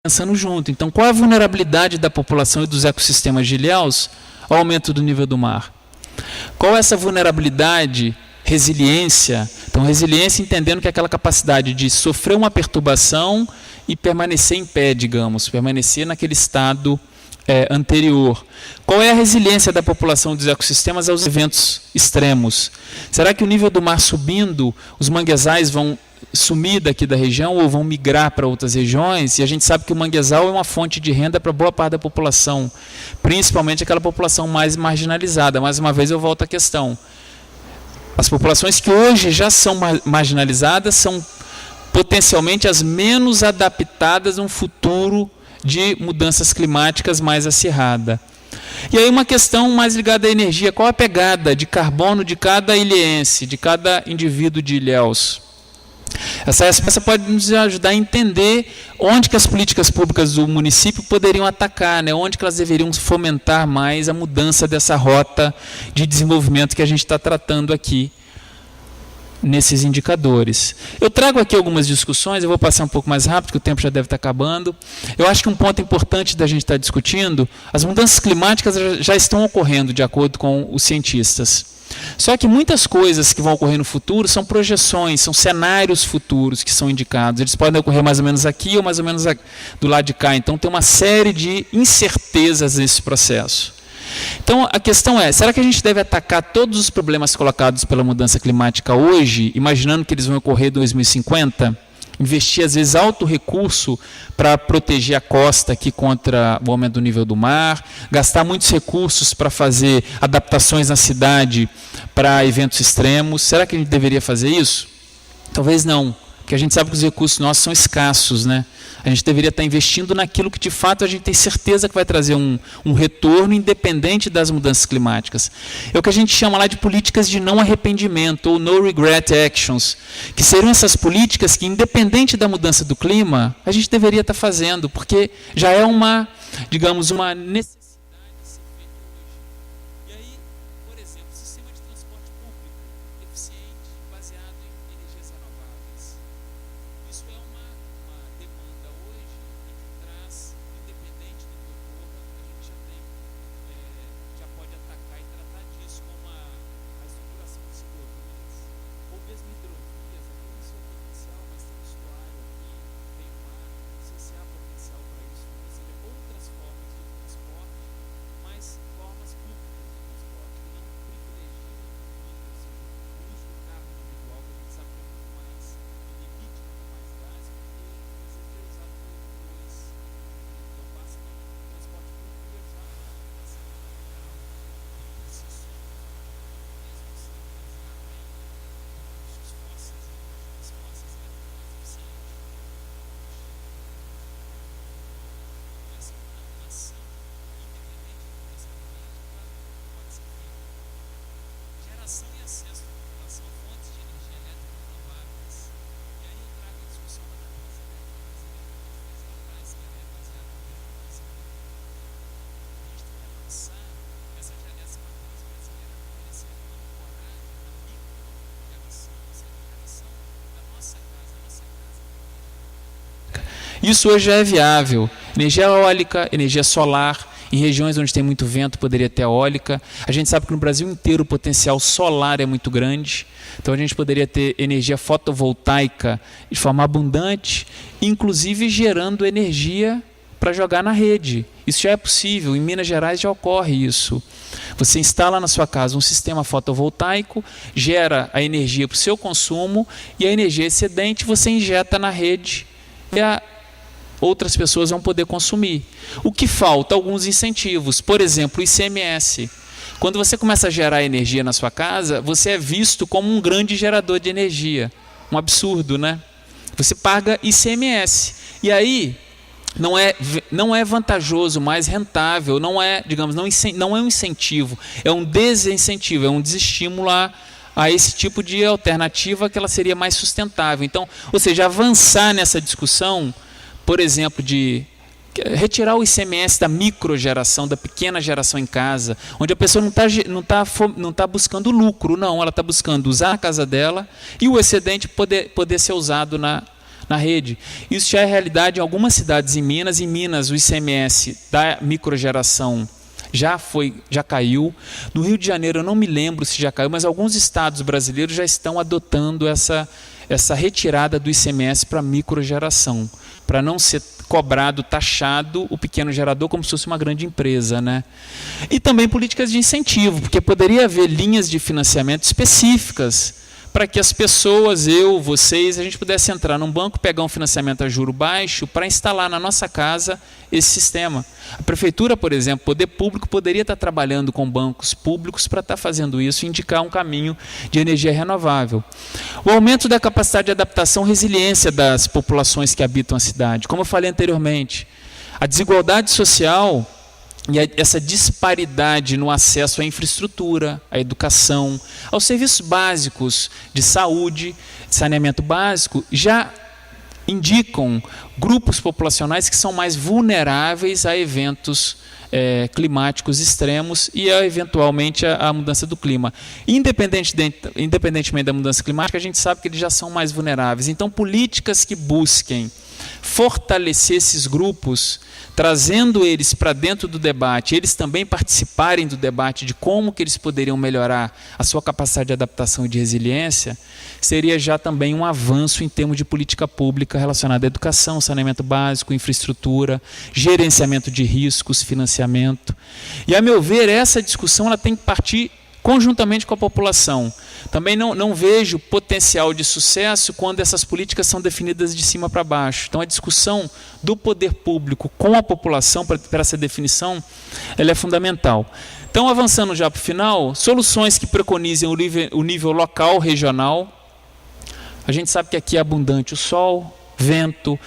pensando junto. Então, qual é a vulnerabilidade da população e dos ecossistemas de Ilhéus ao aumento do nível do mar? Qual é essa vulnerabilidade, resiliência? Então, resiliência entendendo que é aquela capacidade de sofrer uma perturbação e permanecer em pé, digamos, permanecer naquele estado anterior. Qual é a resiliência da população dos ecossistemas aos eventos extremos? Será que o nível do mar subindo, os manguezais vão sumir daqui da região ou vão migrar para outras regiões? E a gente sabe que o manguezal é uma fonte de renda para boa parte da população, principalmente aquela população mais marginalizada. Mais uma vez eu volto à questão. As populações que hoje já são marginalizadas são potencialmente as menos adaptadas a um futuro de mudanças climáticas mais acirrada. E aí uma questão mais ligada à energia. Qual a pegada de carbono de cada ilhéense, de cada indivíduo de Ilhéus? Essa resposta pode nos ajudar a entender onde que as políticas públicas do município poderiam atacar, né? Onde que elas deveriam fomentar mais a mudança dessa rota de desenvolvimento que a gente está tratando aqui nesses indicadores. Eu trago aqui algumas discussões, eu vou passar um pouco mais rápido, porque o tempo já deve estar acabando. Eu acho que um ponto importante da gente estar discutindo, as mudanças climáticas já estão ocorrendo, de acordo com os cientistas. Só que muitas coisas que vão ocorrer no futuro são projeções, são cenários futuros que são indicados. Eles podem ocorrer mais ou menos aqui ou mais ou menos do lado de cá. Então tem uma série de incertezas nesse processo. Então a questão é, será que a gente deve atacar todos os problemas colocados pela mudança climática hoje, imaginando que eles vão ocorrer em 2050? Investir, às vezes, alto recurso para proteger a costa aqui contra o aumento do nível do mar, gastar muitos recursos para fazer adaptações na cidade para eventos extremos. Será que a gente deveria fazer isso? Talvez não, porque a gente sabe que os recursos nossos são escassos, né? A gente deveria estar investindo naquilo que, de fato, a gente tem certeza que vai trazer um retorno independente das mudanças climáticas. É o que a gente chama lá de políticas de não arrependimento, ou no regret actions, que seriam essas políticas que, independente da mudança do clima, a gente deveria estar fazendo, porque já é uma, digamos, uma necessidade. Isso hoje já é viável. Energia eólica, energia solar, em regiões onde tem muito vento poderia ter eólica. A gente sabe que no Brasil inteiro o potencial solar é muito grande, então a gente poderia ter energia fotovoltaica de forma abundante, inclusive gerando energia para jogar na rede. Isso já é possível, em Minas Gerais já ocorre isso. Você instala na sua casa um sistema fotovoltaico, gera a energia para o seu consumo e a energia excedente você injeta na rede e outras pessoas vão poder consumir. O que falta? Alguns incentivos. Por exemplo, o ICMS. Quando você começa a gerar energia na sua casa, você é visto como um grande gerador de energia. Um absurdo, né? Você paga ICMS. E aí, não é vantajoso, mais rentável, não é, digamos, não é um incentivo, é um desincentivo, é um desestímulo a esse tipo de alternativa que ela seria mais sustentável. Então, ou seja, avançar nessa discussão, por exemplo, de retirar o ICMS da microgeração, da pequena geração em casa, onde a pessoa não tá buscando lucro, não, ela está buscando usar a casa dela e o excedente poder ser usado na na rede. Isso já é realidade em algumas cidades em Minas. Em Minas, o ICMS da microgeração já caiu. No Rio de Janeiro, eu não me lembro se já caiu, mas alguns estados brasileiros já estão adotando essa retirada do ICMS para microgeração, para não ser cobrado, taxado o pequeno gerador como se fosse uma grande empresa, né? E também políticas de incentivo, porque poderia haver linhas de financiamento específicas para que as pessoas, eu, vocês, a gente pudesse entrar num banco, pegar um financiamento a juro baixo para instalar na nossa casa esse sistema. A prefeitura, por exemplo, poder público, poderia estar trabalhando com bancos públicos para estar fazendo isso e indicar um caminho de energia renovável. O aumento da capacidade de adaptação e resiliência das populações que habitam a cidade. Como eu falei anteriormente, a desigualdade social e essa disparidade no acesso à infraestrutura, à educação, aos serviços básicos de saúde, de saneamento básico, já indicam grupos populacionais que são mais vulneráveis a eventos climáticos extremos e eventualmente a mudança do clima. Independentemente da mudança climática, a gente sabe que eles já são mais vulneráveis. Então, políticas que busquem fortalecer esses grupos, trazendo eles para dentro do debate, eles também participarem do debate de como que eles poderiam melhorar a sua capacidade de adaptação e de resiliência, seria já também um avanço em termos de política pública relacionada à educação, saneamento básico, infraestrutura, gerenciamento de riscos, financiamento. E, a meu ver, essa discussão ela tem que partir conjuntamente com a população. Também não vejo potencial de sucesso quando essas políticas são definidas de cima para baixo. Então, a discussão do poder público com a população para essa definição, ela é fundamental. Então, avançando já para o final, soluções que preconizem o nível local, regional. A gente sabe que aqui é abundante o sol, vento,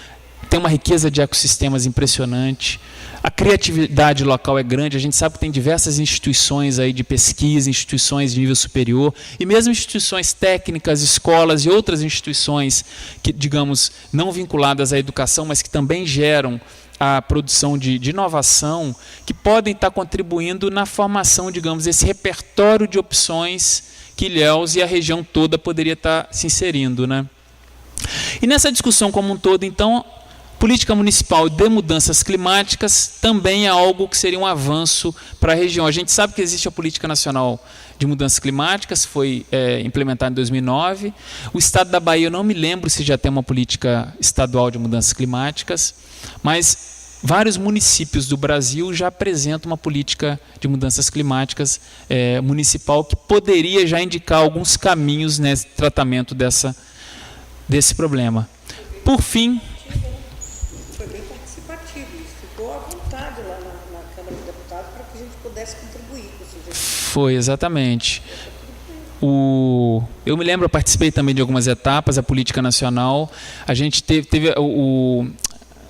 tem uma riqueza de ecossistemas impressionante. A criatividade local é grande, a gente sabe que tem diversas instituições aí de pesquisa, instituições de nível superior, e mesmo instituições técnicas, escolas e outras instituições que, digamos, não vinculadas à educação, mas que também geram a produção de inovação, que podem estar contribuindo na formação, digamos, desse repertório de opções que Ilhéus e a região toda poderia estar se inserindo, né? E nessa discussão como um todo, então, política municipal de mudanças climáticas também é algo que seria um avanço para a região. A gente sabe que existe a Política Nacional de Mudanças Climáticas, foi implementada em 2009. O estado da Bahia, eu não me lembro se já tem uma política estadual de mudanças climáticas, mas vários municípios do Brasil já apresentam uma política de mudanças climáticas municipal que poderia já indicar alguns caminhos nesse tratamento desse problema. Por fim, foi bem participativo, isso ficou à vontade lá na Câmara de Deputados para que a gente pudesse contribuir com isso. Foi, exatamente. Eu me lembro, eu participei também de algumas etapas, a política nacional, a gente teve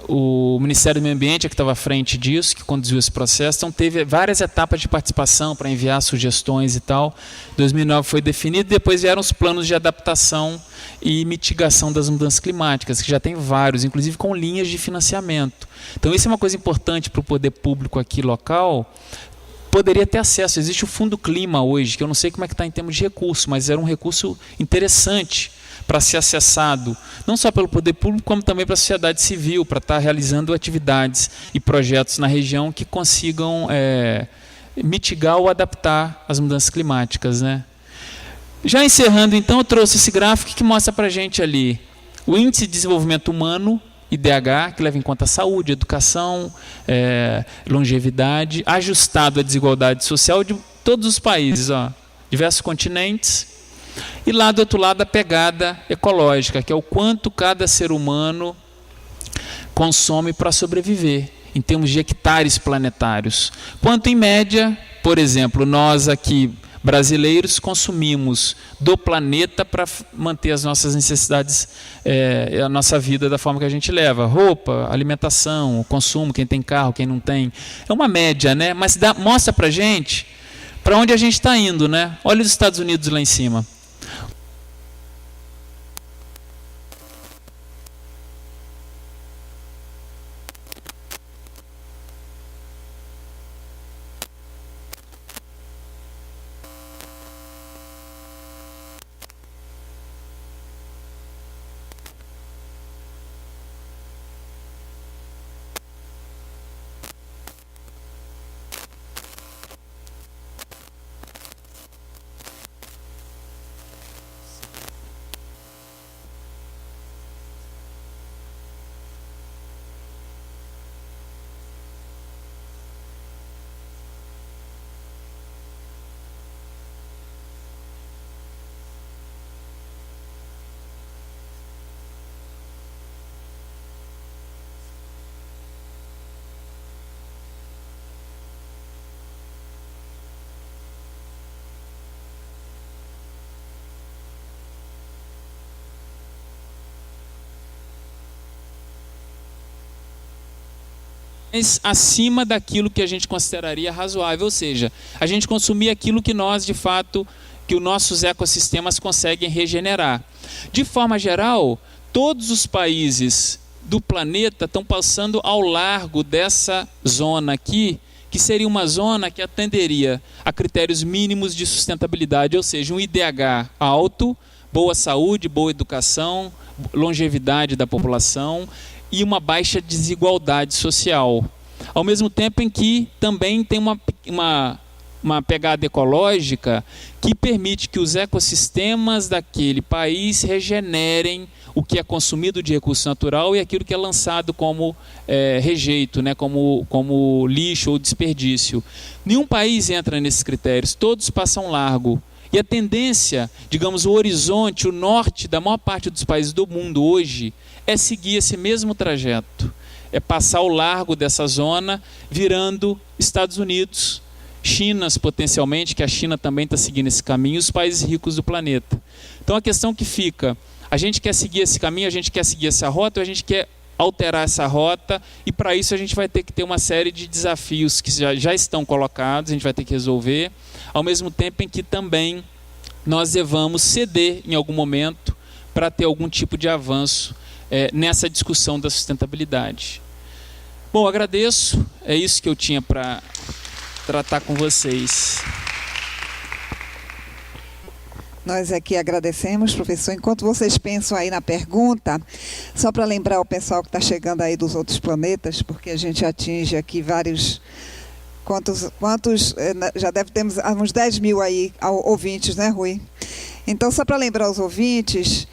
o Ministério do Meio Ambiente que estava à frente disso, que conduziu esse processo, então teve várias etapas de participação para enviar sugestões e tal. 2009 foi definido, depois vieram os planos de adaptação e mitigação das mudanças climáticas, que já tem vários, inclusive com linhas de financiamento. Então isso é uma coisa importante para o poder público aqui local, poderia ter acesso. Existe o Fundo Clima hoje, que eu não sei como é que está em termos de recurso, mas era um recurso interessante para ser acessado, não só pelo poder público, como também para a sociedade civil, para estar realizando atividades e projetos na região que consigam mitigar ou adaptar as mudanças climáticas, né? Já encerrando, então, eu trouxe esse gráfico que mostra para a gente ali o Índice de Desenvolvimento Humano, IDH, que leva em conta a saúde, educação, longevidade, ajustado à desigualdade social de todos os países, diversos continentes. E lá do outro lado a pegada ecológica, que é o quanto cada ser humano consome para sobreviver, em termos de hectares planetários. Quanto em média, por exemplo, nós aqui brasileiros consumimos do planeta para manter as nossas necessidades, a nossa vida da forma que a gente leva. Roupa, alimentação, consumo, quem tem carro, quem não tem. É uma média, né? Mas mostra para a gente para onde a gente está indo, né? Olha os Estados Unidos lá em cima. acima daquilo que a gente consideraria razoável, ou seja, a gente consumir aquilo que nós, de fato, que os nossos ecossistemas conseguem regenerar. De forma geral, todos os países do planeta estão passando ao largo dessa zona aqui, que seria uma zona que atenderia a critérios mínimos de sustentabilidade, ou seja, um IDH alto, boa saúde, boa educação, longevidade da população e uma baixa desigualdade social. Ao mesmo tempo em que também tem uma pegada ecológica que permite que os ecossistemas daquele país regenerem o que é consumido de recurso natural e aquilo que é lançado como rejeito, né, como lixo ou desperdício. Nenhum país entra nesses critérios, todos passam largo. E a tendência, digamos, o horizonte, o norte da maior parte dos países do mundo hoje é seguir esse mesmo trajeto. É passar ao largo dessa zona, virando Estados Unidos, China potencialmente, que a China também está seguindo esse caminho, e os países ricos do planeta. Então a questão que fica, a gente quer seguir esse caminho, a gente quer seguir essa rota, ou a gente quer alterar essa rota, e para isso a gente vai ter que ter uma série de desafios que já estão colocados, a gente vai ter que resolver, ao mesmo tempo em que também nós devamos ceder em algum momento para ter algum tipo de avanço nessa discussão da sustentabilidade. Bom, agradeço, é isso que eu tinha para tratar com vocês. Nós aqui agradecemos, professor. Enquanto vocês pensam aí na pergunta, só para lembrar o pessoal que está chegando aí dos outros planetas, porque a gente atinge aqui vários... Quantos já temos uns 10 mil aí ouvintes, né, Rui? Então, só para lembrar os ouvintes,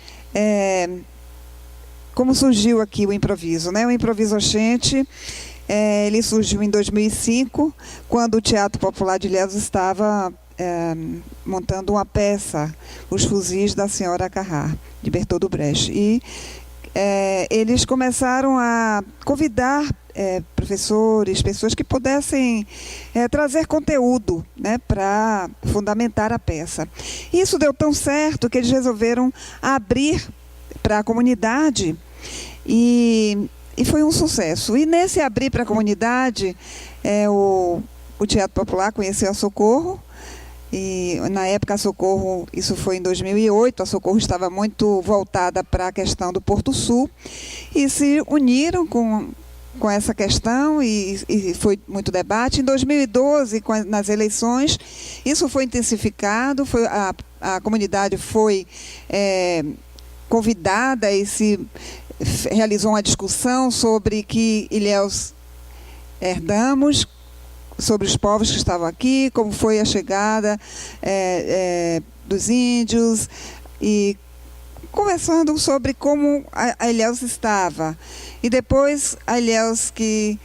como surgiu aqui o improviso, né? O Improviso Oxente, ele surgiu em 2005, quando o Teatro Popular de Ilhéus estava montando uma peça, Os Fuzis da Senhora Carrá, de Bertold Brecht. E eles começaram a convidar professores, pessoas que pudessem trazer conteúdo, né, para fundamentar a peça. Isso deu tão certo que eles resolveram abrir para a comunidade e foi um sucesso. E nesse abrir para a comunidade, o Teatro Popular conheceu a Socorro. E na época a Socorro, isso foi em 2008, a Socorro estava muito voltada para a questão do Porto Sul e se uniram com essa questão e foi muito debate. Em 2012, nas eleições, isso foi intensificado, a comunidade foi convidada e se realizou uma discussão sobre que Ilhéus herdamos, sobre os povos que estavam aqui, como foi a chegada dos índios, e conversando sobre como a Ilhéus estava. E depois a Ilhéus que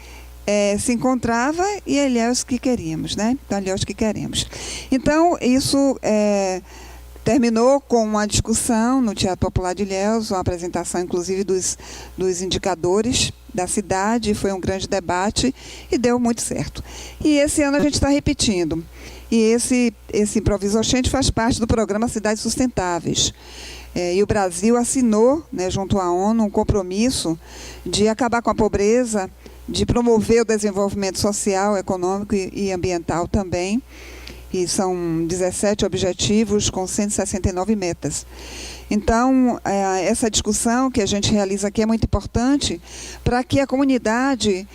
se encontrava e a Ilhéus que queríamos, né? Então, a Ilhéus que queremos. Então, isso terminou com uma discussão no Teatro Popular de Ilhéus, uma apresentação, inclusive, dos indicadores da cidade, foi um grande debate e deu muito certo. E esse ano a gente está repetindo. E esse Improviso Oxente faz parte do programa Cidades Sustentáveis. E o Brasil assinou, né, junto à ONU, um compromisso de acabar com a pobreza, de promover o desenvolvimento social, econômico e ambiental também. E são 17 objetivos com 169 metas. Então, essa discussão que a gente realiza aqui é muito importante para que a comunidade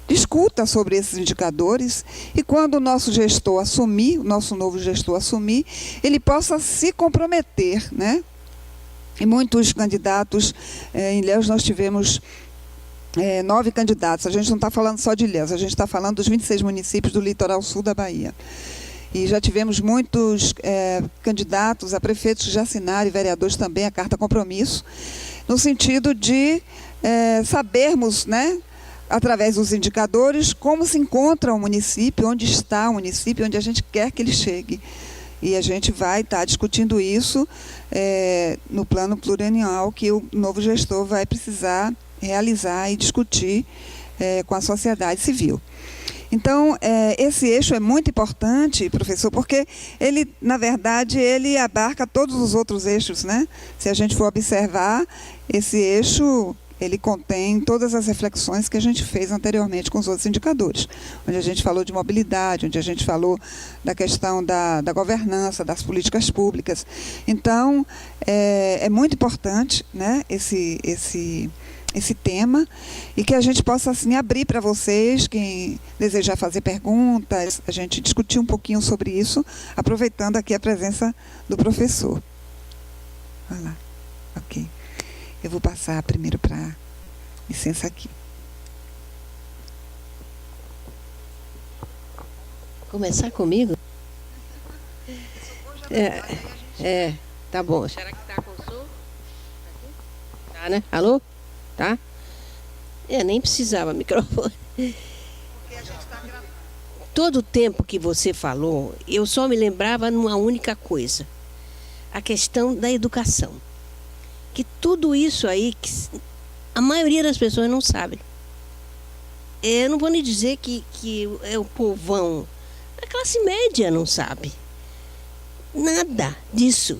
discuta sobre esses indicadores e quando o nosso gestor assumir, o nosso novo gestor assumir, ele possa se comprometer, né? E muitos candidatos, em Ilhéus nós tivemos 9 candidatos. A gente não está falando só de Ilhéus, a gente está falando dos 26 municípios do litoral sul da Bahia. E já tivemos muitos candidatos a prefeitos que já assinaram, e vereadores também, a carta compromisso, no sentido de sabermos, né, através dos indicadores, como se encontra o município, onde está o município, onde a gente quer que ele chegue. E a gente vai estar discutindo isso no plano plurianual que o novo gestor vai precisar realizar e discutir com a sociedade civil. Então, esse eixo é muito importante, professor, porque ele, na verdade, ele abarca todos os outros eixos, né? Se a gente for observar, esse eixo, ele contém todas as reflexões que a gente fez anteriormente com os outros indicadores, onde a gente falou de mobilidade, onde a gente falou da questão da governança, das políticas públicas. Então, é muito importante, né, esse tema, e que a gente possa assim abrir para vocês, quem desejar fazer perguntas, a gente discutir um pouquinho sobre isso, aproveitando aqui a presença do professor. Vai lá. Ok. Eu vou passar primeiro para licença aqui. Começar comigo? Tá bom. Será que tá com som? Tá, né? Alô? Tá? Nem precisava microfone. Todo o tempo que você falou, eu só me lembrava numa única coisa. A questão da educação. Que tudo isso aí, que a maioria das pessoas não sabe. Eu não vou nem dizer que é o povão. A classe média não sabe. Nada disso.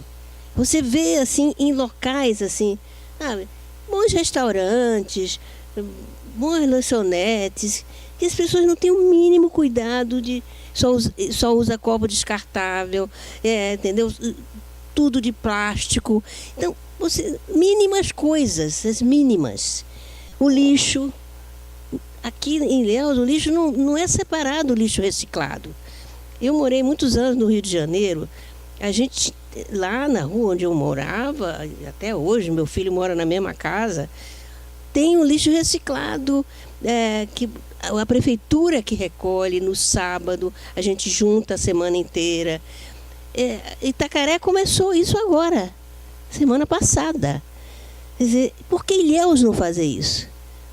Você vê, assim, em locais, assim, sabe, bons restaurantes, boas lanchonetes, que as pessoas não têm o mínimo cuidado de... Só usa copo descartável, entendeu? Tudo de plástico. Então, mínimas coisas, as mínimas. O lixo, aqui em Ilhéus, o lixo não é separado, o lixo reciclado. Eu morei muitos anos no Rio de Janeiro. A gente, lá na rua onde eu morava, até hoje, meu filho mora na mesma casa, tem o lixo reciclado, que a prefeitura que recolhe no sábado, a gente junta a semana inteira. Itacaré começou isso agora, semana passada. Quer dizer, por que Ilhéus não fazer isso?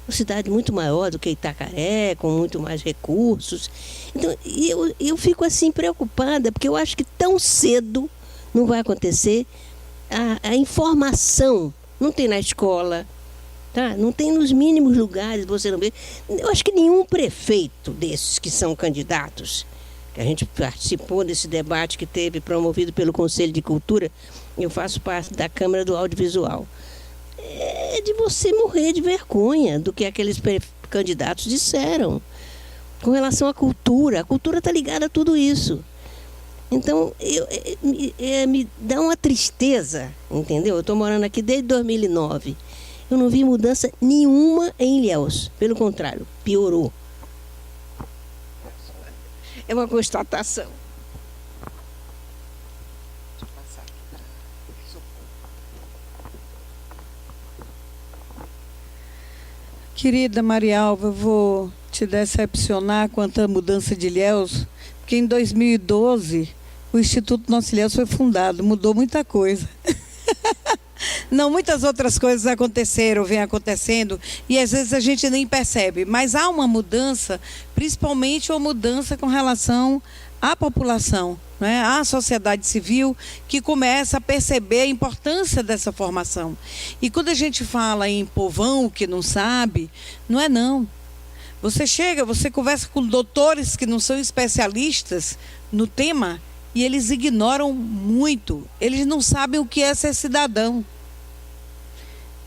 Uma cidade muito maior do que Itacaré, com muito mais recursos. Então, eu fico assim preocupada, porque eu acho que tão cedo não vai acontecer. A informação não tem na escola, tá? Não tem nos mínimos lugares, você não vê. Eu acho que nenhum prefeito desses que são candidatos, que a gente participou desse debate que teve promovido pelo Conselho de Cultura, eu faço parte da Câmara do Audiovisual. É de você morrer de vergonha do que aqueles candidatos disseram com relação à cultura. A cultura está ligada a tudo isso. Então, me dá uma tristeza, entendeu? Eu estou morando aqui desde 2009. Eu não vi mudança nenhuma em Ilhéus. Pelo contrário, piorou. É uma constatação. Querida Marialva, eu vou te decepcionar quanto à mudança de Ilhéus, porque em 2012 o Instituto Nossa Ilhéus foi fundado, mudou muita coisa. Não, muitas outras coisas aconteceram, vêm acontecendo, e às vezes a gente nem percebe, mas há uma mudança, principalmente uma mudança com relação à população, né? À sociedade civil, que começa a perceber a importância dessa formação. E quando a gente fala em povão que não sabe, não é não. Você chega, você conversa com doutores que não são especialistas no tema, e eles ignoram muito, eles não sabem o que é ser cidadão.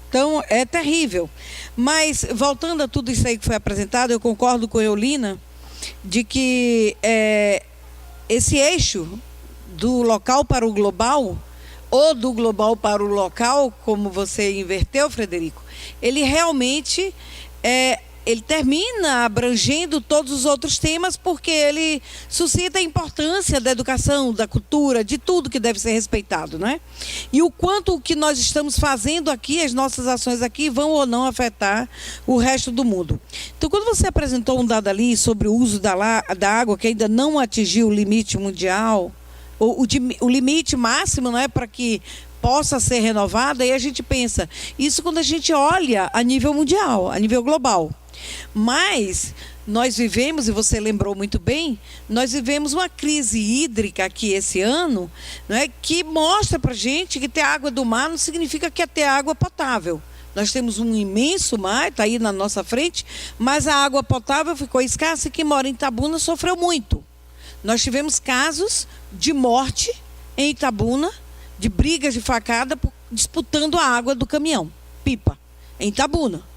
Então, é terrível. Mas, voltando a tudo isso aí que foi apresentado, eu concordo com a Eulina, de que esse eixo do local para o global, ou do global para o local, como você inverteu, Frederico, ele realmente ele termina abrangendo todos os outros temas, porque ele suscita a importância da educação, da cultura, de tudo que deve ser respeitado, né? E o quanto o que nós estamos fazendo aqui, as nossas ações aqui, vão ou não afetar o resto do mundo. Então, quando você apresentou um dado ali sobre o uso da água, que ainda não atingiu o limite mundial, o limite máximo, não é, para que possa ser renovado, aí a gente pensa, isso quando a gente olha a nível mundial, a nível global. Mas nós vivemos, e você lembrou muito bem, nós vivemos uma crise hídrica aqui esse ano, não é, que mostra para a gente que ter água do mar não significa que é ter água potável. Nós temos um imenso mar, está aí na nossa frente, mas a água potável ficou escassa e quem mora em Itabuna sofreu muito. Nós tivemos casos de morte em Itabuna, de brigas de facada, disputando a água do caminhão, pipa, em Itabuna.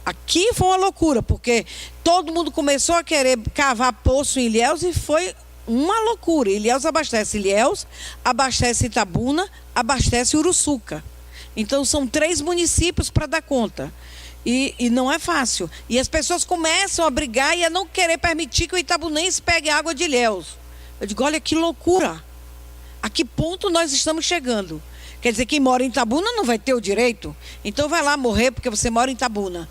Aqui foi uma loucura, porque todo mundo começou a querer cavar poço em Ilhéus e foi uma loucura. Ilhéus abastece Ilhéus, abastece Itabuna, abastece Uruçuca. Então são 3 municípios para dar conta. E não é fácil. E as pessoas começam a brigar e a não querer permitir que o itabunense pegue água de Ilhéus. Eu digo, olha que loucura. A que ponto nós estamos chegando? Quer dizer, quem mora em Itabuna não vai ter o direito? Então vai lá morrer porque você mora em Itabuna.